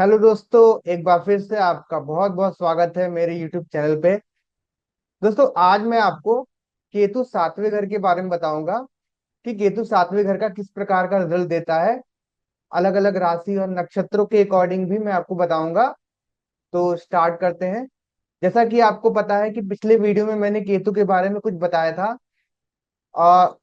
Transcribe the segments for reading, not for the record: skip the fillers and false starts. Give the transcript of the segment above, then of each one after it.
Hello दोस्तों, एक बार फिर से आपका बहुत बहुत स्वागत है मेरे यूट्यूब चैनल पे। दोस्तों, आज मैं आपको केतु सातवें घर के बारे में बताऊंगा कि केतु सातवें घर का किस प्रकार का रिजल्ट देता है। अलग अलग राशि और नक्षत्रों के अकॉर्डिंग भी मैं आपको बताऊंगा। तो स्टार्ट करते हैं। जैसा कि आपको पता है कि पिछले वीडियो में मैंने केतु के बारे में कुछ बताया था। और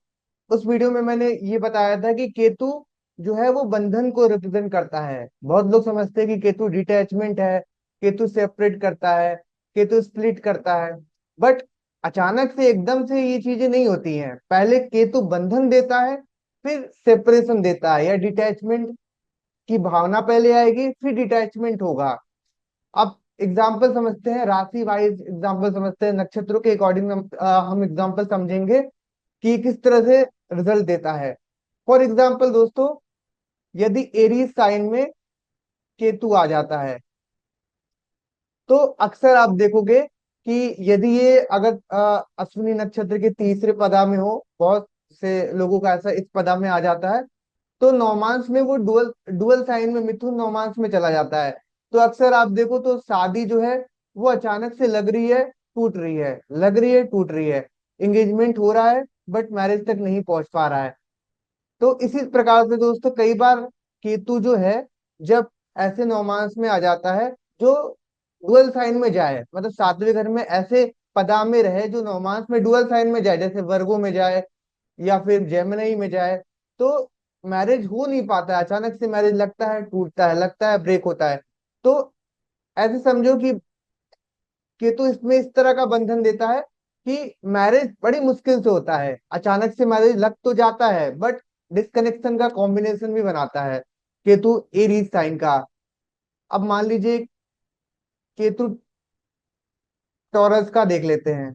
उस वीडियो में मैंने ये बताया था कि केतु जो है वो बंधन को रिप्रेजेंट करता है। बहुत लोग समझते हैं कि केतु डिटैचमेंट है, केतु सेपरेट करता है, केतु स्प्लिट करता है। बट अचानक से एकदम से ये चीजें नहीं होती हैं। पहले केतु बंधन देता है, फिर सेपरेशन देता है या डिटैचमेंट की भावना पहले आएगी, फिर डिटैचमेंट होगा। अब एग्जाम्पल समझते हैं, राशि वाइज एग्जाम्पल समझते हैं, नक्षत्रों के अकॉर्डिंग हम एग्जाम्पल समझेंगे कि किस तरह से रिजल्ट देता है। फॉर एग्जाम्पल दोस्तों, यदि एरीज साइन में केतु आ जाता है तो अक्सर आप देखोगे कि यदि ये अगर अश्विनी नक्षत्र के तीसरे पदा में हो, बहुत से लोगों का ऐसा इस पदा में आ जाता है, तो नौमांस में वो डुअल डुअल साइन में मिथुन नौमांस में चला जाता है। तो अक्सर आप देखो तो शादी जो है वो अचानक से लग रही है, टूट रही है, लग रही है, टूट रही है। एंगेजमेंट हो रहा है बट मैरिज तक नहीं पहुंच पा रहा है। तो इसी प्रकार से दोस्तों कई बार केतु जो है, जब ऐसे नौमांस में आ जाता है जो डुअल साइन में जाए, मतलब सातवें घर में ऐसे पदा में रहे जो नौमांस में डुअल साइन में जाए, जैसे वर्गो में जाए या फिर जेमिनी में जाए, तो मैरिज हो नहीं पाता है। अचानक से मैरिज लगता है, टूटता है, लगता है, ब्रेक होता है। तो ऐसे समझो कि केतु इसमें इस तरह का बंधन देता है कि मैरिज बड़ी मुश्किल से होता है। अचानक से मैरिज लग तो जाता है बट डिस्कनेक्शन का कॉम्बिनेशन भी बनाता है केतु एरीज साइन का। अब मान लीजिए केतु टॉरस का देख लेते हैं।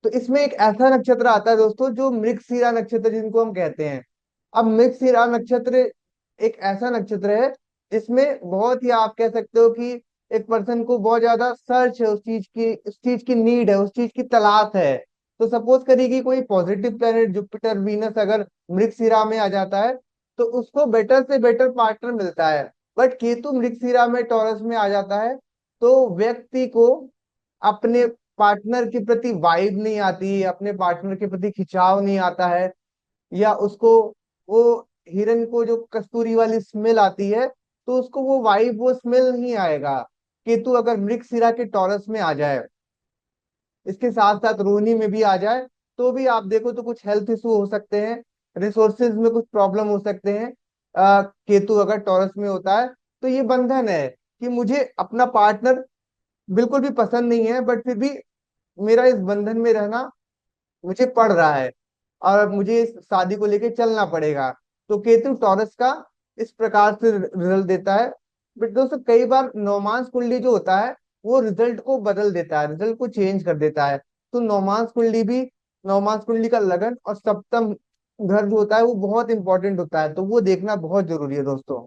तो इसमें एक ऐसा नक्षत्र आता है दोस्तों जो मृगशिरा नक्षत्र जिनको हम कहते हैं। अब मृगशिरा नक्षत्र एक ऐसा नक्षत्र है जिसमें बहुत ही आप कह सकते हो कि एक पर्सन को बहुत ज्यादा सर्च है, उस चीज की नीड है, उस चीज की तलाश है। तो सपोज करिए कि कोई पॉजिटिव प्लेनेट जुपिटर वीनस अगर मृगशिरा में आ जाता है तो उसको बेटर से बेटर पार्टनर मिलता है। बट केतु मृगशिरा में टॉरस में आ जाता है तो व्यक्ति को अपने पार्टनर के प्रति वाइब नहीं आती, अपने पार्टनर के प्रति खिंचाव नहीं आता है, या उसको वो हिरन को जो कस्तूरी वाली स्मेल आती है तो उसको वो वाइब वो स्मेल नहीं आएगा। केतु अगर मृगशिरा के टॉरस में आ जाए, इसके साथ साथ रोहिणी में भी आ जाए, तो भी आप देखो तो कुछ हेल्थ इशू हो सकते हैं, रिसोर्सेज में कुछ प्रॉब्लम हो सकते हैं। केतु अगर टॉरस में होता है तो ये बंधन है कि मुझे अपना पार्टनर बिल्कुल भी पसंद नहीं है बट फिर भी मेरा इस बंधन में रहना मुझे पड़ रहा है और मुझे इस शादी को लेके चलना पड़ेगा। तो केतु टॉरस का इस प्रकार से रिजल्ट देता है। बट दोस्तों कई बार नौमांस कुंडली जो होता है वो रिजल्ट को बदल देता है, रिजल्ट को चेंज कर देता है। तो नौमांस कुंडली का लगन और सप्तम घर जो होता है वो बहुत इंपॉर्टेंट होता है, तो वो देखना बहुत जरूरी है दोस्तों।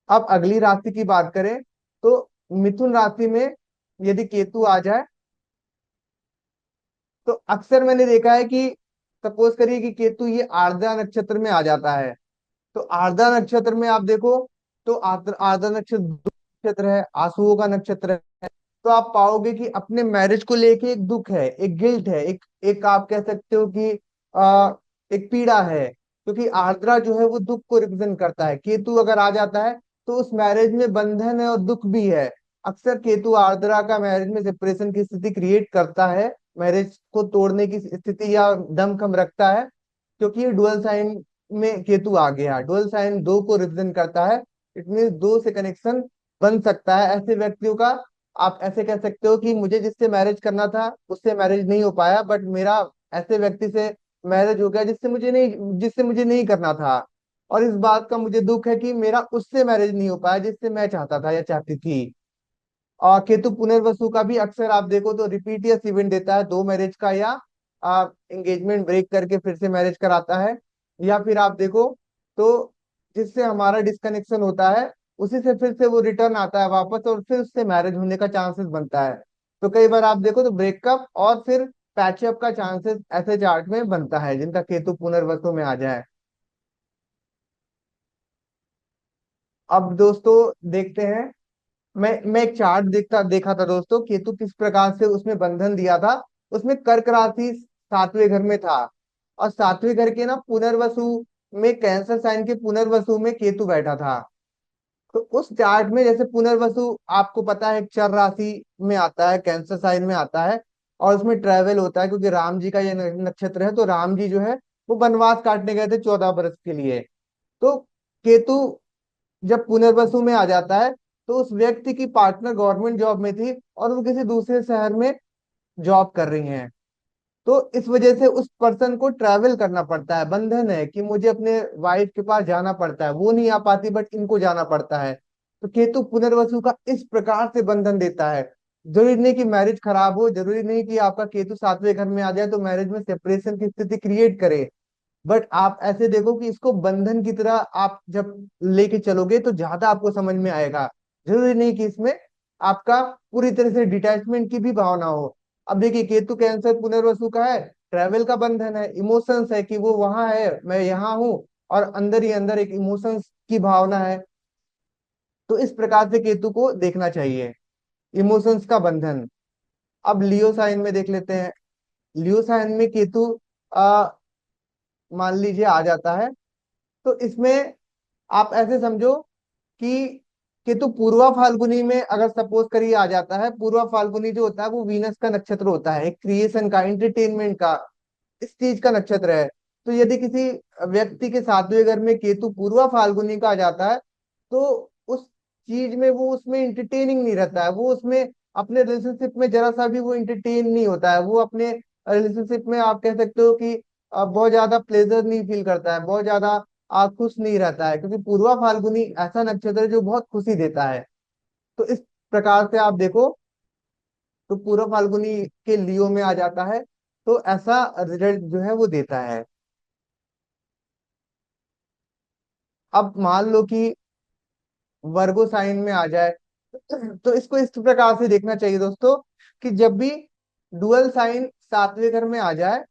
अब अगली राशि की बात करें तो मिथुन राशि में यदि केतु आ जाए तो अक्सर मैंने देखा है कि सपोज करिए कि केतु ये आर्द्रा नक्षत्र में आ जाता है। तो आर्द्रा नक्षत्र में आप देखो तो आर्द्रा नक्षत्र नक्षत्र है, आंसुओं का नक्षत्र है। तो आप पाओगे कि अपने मैरिज को लेके एक दुख है, एक गिल्ट है, एक एक आप कह सकते हो कि एक पीड़ा है, क्योंकि आर्द्रा जो है वो दुख को रिप्रेजेंट करता है। केतु अगर आ जाता है तो उस मैरिज में बंधन है और दुख भी है। अक्सर केतु आर्द्रा का मैरिज में सेपरेशन की स्थिति क्रिएट करता है, मैरिज को तोड़ने की स्थिति या दमखम रखता है, क्योंकि ये डुअल साइन में केतु आ गया। डुअल साइन दो को रिप्रेजेंट करता है। इट मीन दो से कनेक्शन बन सकता है ऐसे व्यक्तियों का। आप ऐसे कह सकते हो कि मुझे जिससे मैरिज करना था उससे मैरिज नहीं हो पाया बट मेरा ऐसे व्यक्ति से मैरिज हो गया जिससे मुझे नहीं करना था। और इस बात का मुझे दुख है कि मेरा उससे मैरिज नहीं हो पाया जिससे मैं चाहता था या चाहती थी। और केतु पुनर्वसु का भी अक्सर आप देखो तो रिपीटियस इवेंट देता है, दो मैरिज का, या एंगेजमेंट ब्रेक करके फिर से मैरिज कराता है। या फिर आप देखो तो जिससे हमारा डिस्कनेक्शन होता है उसी से फिर से वो रिटर्न आता है वापस और फिर उससे मैरिज होने का चांसेस बनता है। तो कई बार आप देखो तो ब्रेकअप और फिर पैचअप का चांसेस ऐसे चार्ट में बनता है जिनका केतु पुनर्वसु में आ जाए। अब दोस्तों देखते हैं। मैं एक चार्ट देखा था दोस्तों, केतु किस प्रकार से उसमें बंधन दिया था। उसमें कर्क राशि सातवें घर में था, और सातवें घर के ना पुनर्वसु में, कैंसर साइन के पुनर्वसु में केतु बैठा था। तो उस चार्ट में जैसे पुनर्वसु आपको पता है चर राशि में आता है, कैंसर साइन में आता है, और उसमें ट्रेवल होता है क्योंकि राम जी का ये नक्षत्र है। तो राम जी जो है वो वनवास काटने गए थे 14 वर्ष के लिए। तो केतु जब पुनर्वसु में आ जाता है, तो उस व्यक्ति की पार्टनर गवर्नमेंट जॉब में थी और वो किसी दूसरे शहर में जॉब कर रही हैं। तो इस वजह से उस पर्सन को ट्रैवल करना पड़ता है, बंधन है कि मुझे अपने वाइफ के पास जाना पड़ता है, वो नहीं आ पाती बट इनको जाना पड़ता है। तो केतु पुनर्वसु का इस प्रकार से बंधन देता है। जरूरी नहीं कि मैरिज खराब हो, जरूरी नहीं कि आपका केतु सातवें घर में आ जाए तो मैरिज में सेपरेशन की स्थिति क्रिएट करे। बट आप ऐसे देखो कि इसको बंधन की तरह आप जब लेके चलोगे तो ज्यादा आपको समझ में आएगा। जरूरी नहीं कि इसमें आपका पूरी तरह से डिटैचमेंट की भी भावना हो। अब देखिए केतु कैंसर पुनर्वसु का है, ट्रैवल का बंधन है, इमोशंस है कि वो वहां है मैं यहाँ हूँ, और अंदर ही अंदर एक इमोशंस की भावना है। तो इस प्रकार से केतु को देखना चाहिए, इमोशंस का बंधन। अब लियो साइन में देख लेते हैं। लियो साइन में केतु आ, मान लीजिए आ जाता है, तो इसमें आप ऐसे समझो कि केतु पूर्वा फाल्गुनी में अगर सपोज करिए आ जाता है। पूर्वा फाल्गुनी जो होता है वो वीनस का नक्षत्र होता है, एक क्रिएशन का, एंटरटेनमेंट का, इस चीज का नक्षत्र है। तो यदि किसी व्यक्ति के सातवें घर में केतु पूर्वा फाल्गुनी का आ जाता है, तो उस चीज में वो उसमें इंटरटेनिंग नहीं रहता है, वो उसमें अपने रिलेशनशिप में जरा सा भी वो इंटरटेन नहीं होता है, वो अपने रिलेशनशिप में आप कह सकते हो कि बहुत ज्यादा प्लेजर नहीं फील करता है, बहुत ज्यादा खुश नहीं रहता है, क्योंकि पूर्वा फाल्गुनी ऐसा नक्षत्र है जो बहुत खुशी देता है। तो इस प्रकार से आप देखो, तो पूर्व फाल्गुनी के लियो में आ जाता है, तो ऐसा रिजल्ट जो है वो देता है। अब मान लो कि वर्गो साइन में आ जाए, तो इसको इस प्रकार से देखना चाहिए दोस्तों कि जब भी डुअल साइन सातवें घर में आ जाए,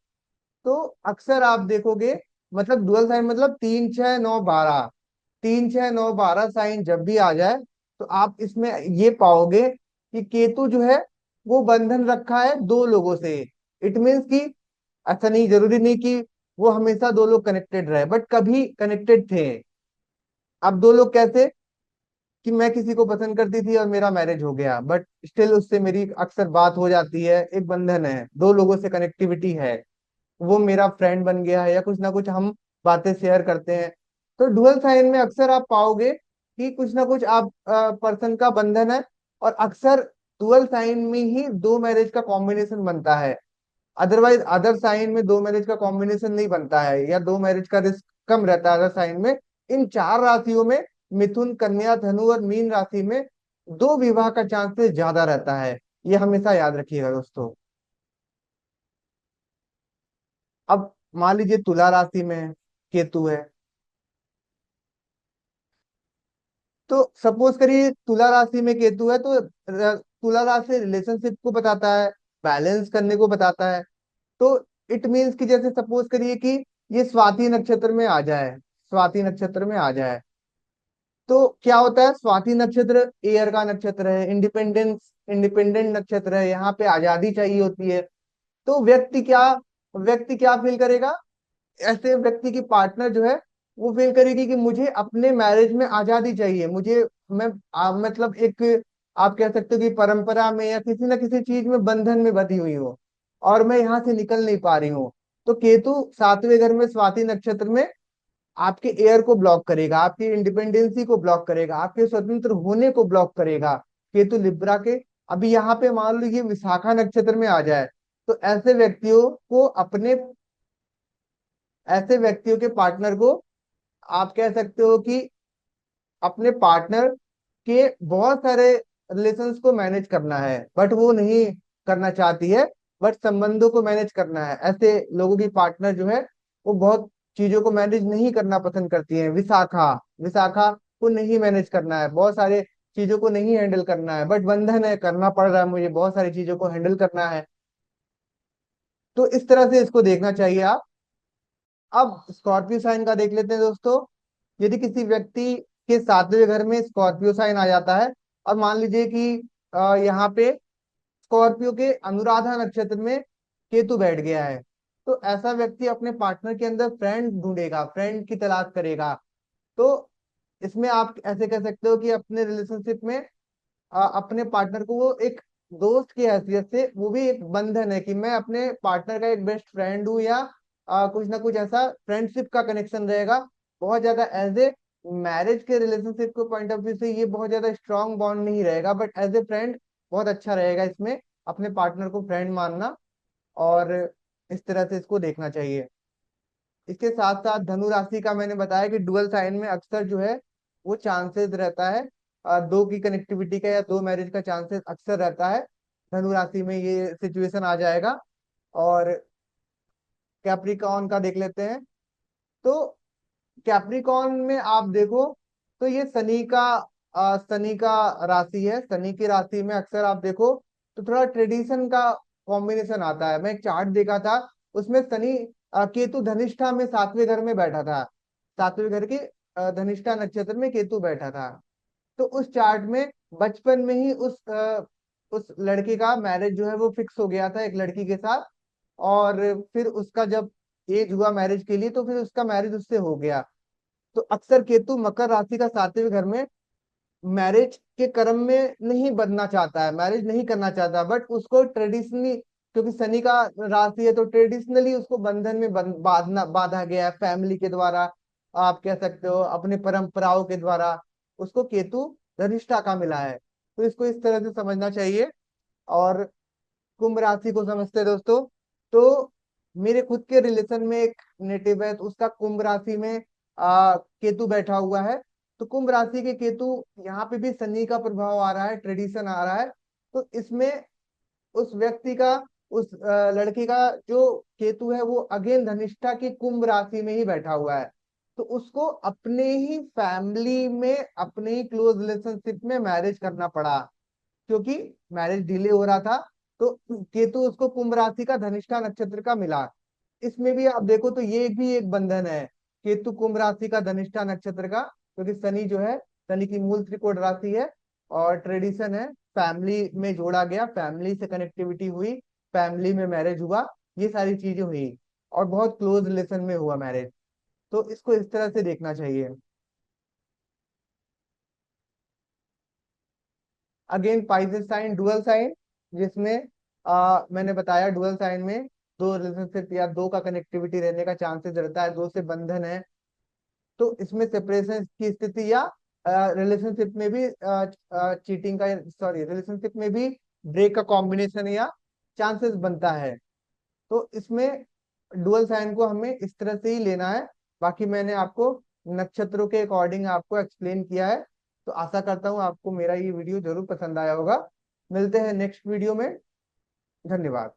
तो अक्सर आप देखोगे, मतलब डुअल साइन मतलब 3 6 9 12, 3 6 9 12 साइन जब भी आ जाए, तो आप इसमें ये पाओगे कि केतु जो है वो बंधन रखा है दो लोगों से। इट मीन्स कि ऐसा नहीं, जरूरी नहीं कि वो हमेशा दो लोग कनेक्टेड रहे, बट कभी कनेक्टेड थे। अब दो लोग कैसे, कि मैं किसी को पसंद करती थी और मेरा मैरिज हो गया, बट स्टिल उससे मेरी अक्सर बात हो जाती है, एक बंधन है, दो लोगों से कनेक्टिविटी है, वो मेरा फ्रेंड बन गया है या कुछ ना कुछ हम बातें शेयर करते हैं। तो डुअल साइन में अक्सर आप पाओगे कि कुछ ना कुछ आप पर्सन का बंधन है, और अक्सर डुअल साइन में ही दो मैरिज का कॉम्बिनेशन बनता है। अदरवाइज अदर साइन में दो मैरिज का कॉम्बिनेशन नहीं बनता है, या दो मैरिज का रिस्क कम रहता है अदर साइन में। इन चार राशियों में, मिथुन कन्या धनु और मीन राशि में, दो विवाह का चांसेस ज्यादा रहता है। ये हमेशा याद रखिएगा दोस्तों। अब मान लीजिए तुला राशि में केतु है, तो सपोज करिए तुला राशि में केतु है, तो तुला राशि रिलेशनशिप को बताता है, बैलेंस करने को बताता है। तो इट मीन्स कि जैसे सपोज करिए कि ये स्वाति नक्षत्र में आ जाए, स्वाति नक्षत्र में आ जाए, तो क्या होता है, स्वाति नक्षत्र एयर का नक्षत्र है, इंडिपेंडेंट नक्षत्र है, यहाँ पे आजादी चाहिए होती है। तो व्यक्ति क्या फील करेगा, ऐसे व्यक्ति की पार्टनर जो है वो फील करेगी कि मुझे अपने मैरिज में आजादी चाहिए, मुझे मैं मतलब एक, आप कह सकते हो कि परंपरा में या किसी ना किसी चीज में बंधन में बंधी हुई हो, और मैं यहाँ से निकल नहीं पा रही हूँ। तो केतु सातवें घर में स्वाति नक्षत्र में आपके एयर को ब्लॉक करेगा, आपकी इंडिपेंडेंसी को ब्लॉक करेगा, आपके स्वतंत्र होने को ब्लॉक करेगा, केतु लिब्रा के। अभी यहाँ पे मान लो ये विशाखा नक्षत्र में आ जाए, तो ऐसे व्यक्तियों के पार्टनर को आप कह सकते हो कि अपने पार्टनर के बहुत सारे रिलेशंस को मैनेज करना है, बट वो नहीं करना चाहती है, बट संबंधों को मैनेज करना है। ऐसे लोगों की पार्टनर जो है वो बहुत चीजों को मैनेज नहीं करना पसंद करती है। विशाखा विशाखा को नहीं मैनेज करना है, बहुत सारे चीजों को नहीं हैंडल करना है, बट बंधन है, करना पड़ रहा है, मुझे बहुत सारी चीजों को हैंडल करना है। तो इस तरह से इसको देखना चाहिए आप। अब स्कॉर्पियो साइन का देख लेते हैं दोस्तों। यदि किसी व्यक्ति के सातवें घर में स्कॉर्पियो साइन आ जाता है, और मान लीजिए कि यहाँ पे स्कॉर्पियो के अनुराधा नक्षत्र में केतु बैठ गया है, तो ऐसा व्यक्ति अपने पार्टनर के अंदर फ्रेंड ढूंढेगा, फ्रेंड की तलाश करेगा। तो इसमें आप ऐसे कह सकते हो कि अपने रिलेशनशिप में अपने पार्टनर को वो एक दोस्त की हैसियत से, वो भी एक बंधन है कि मैं अपने पार्टनर का एक बेस्ट फ्रेंड हूँ, या कुछ ना कुछ ऐसा फ्रेंडशिप का कनेक्शन रहेगा। बहुत ज्यादा एज ए मैरिज के रिलेशनशिप के पॉइंट ऑफ व्यू से ये बहुत ज्यादा स्ट्रांग बॉन्ड नहीं रहेगा, बट एज ए फ्रेंड बहुत अच्छा रहेगा इसमें, अपने पार्टनर को फ्रेंड मानना, और इस तरह से इसको देखना चाहिए। इसके साथ साथ धनु राशि का मैंने बताया कि डुअल साइन में अक्सर जो है वो चांसेस रहता है दो की कनेक्टिविटी का, या दो मैरिज का चांसेस अक्सर रहता है। धनु राशि में ये सिचुएशन आ जाएगा। और कैप्रिकॉर्न का देख लेते हैं। तो कैप्रिकॉर्न में आप देखो तो ये शनि का राशि है। शनि की राशि में अक्सर आप देखो तो थोड़ा ट्रेडिशन का कॉम्बिनेशन आता है। मैं एक चार्ट देखा था, उसमें शनि केतु धनिष्ठा में सातवें घर में बैठा था। सातवें घर के धनिष्ठा नक्षत्र में केतु बैठा था। तो उस चार्ट में बचपन में ही उस लड़के का मैरिज जो है वो फिक्स हो गया था एक लड़की के साथ, और फिर उसका जब एज हुआ मैरिज के लिए तो फिर उसका मैरिज उससे हो गया। तो अक्सर केतु मकर राशि का सातवें घर में मैरिज के क्रम में नहीं बनना चाहता है, मैरिज नहीं करना चाहता, बट उसको ट्रेडिशनली, क्योंकि शनि का राशि है तो ट्रेडिशनली उसको बंधन में बांधा गया है फैमिली के द्वारा, आप कह सकते हो अपने परंपराओं के द्वारा उसको केतु धनिष्ठा का मिला है। तो इसको इस तरह से समझना चाहिए। और कुंभ राशि को समझते हैं दोस्तों, तो मेरे खुद के रिलेशन में एक नेटिव है, तो उसका कुंभ राशि में केतु बैठा हुआ है। तो कुंभ राशि के केतु, यहाँ पे भी शनि का प्रभाव आ रहा है, ट्रेडिशन आ रहा है। तो इसमें उस व्यक्ति का, उस लड़के का जो केतु है वो अगेन धनिष्ठा की कुंभ राशि में ही बैठा हुआ है। तो उसको अपने ही फैमिली में, अपने ही क्लोज रिलेशनशिप में मैरिज करना पड़ा, क्योंकि मैरिज डिले हो रहा था। तो केतु उसको कुंभ राशि का धनिष्ठा नक्षत्र का मिला। इसमें भी आप देखो तो ये भी एक बंधन है, केतु कुंभ राशि का धनिष्ठा नक्षत्र का, क्योंकि शनि जो है, शनि की मूल त्रिकोण राशि है, और ट्रेडिशन है, फैमिली में जोड़ा गया, फैमिली से कनेक्टिविटी हुई, फैमिली में मैरिज हुआ, ये सारी चीजें हुई, और बहुत क्लोज रिलेशन में हुआ मैरिज। तो इसको इस तरह से देखना चाहिए। Again pieces sign dual sign, जिसमें मैंने बताया डुअल साइन में दो रिलेशनशिप या दो का कनेक्टिविटी रहने का चांसेस रहता है, दो से बंधन है। तो इसमें सेपरेशन की स्थिति, या रिलेशनशिप में भी चीटिंग का, सॉरी रिलेशनशिप में भी ब्रेक का कॉम्बिनेशन या चांसेस बनता है। तो इसमें डुअल साइन को हमें इस तरह से ही लेना है। बाकी मैंने आपको नक्षत्रों के अकॉर्डिंग आपको एक्सप्लेन किया है। तो आशा करता हूँ आपको मेरा ये वीडियो जरूर पसंद आया होगा। मिलते हैं नेक्स्ट वीडियो में। धन्यवाद।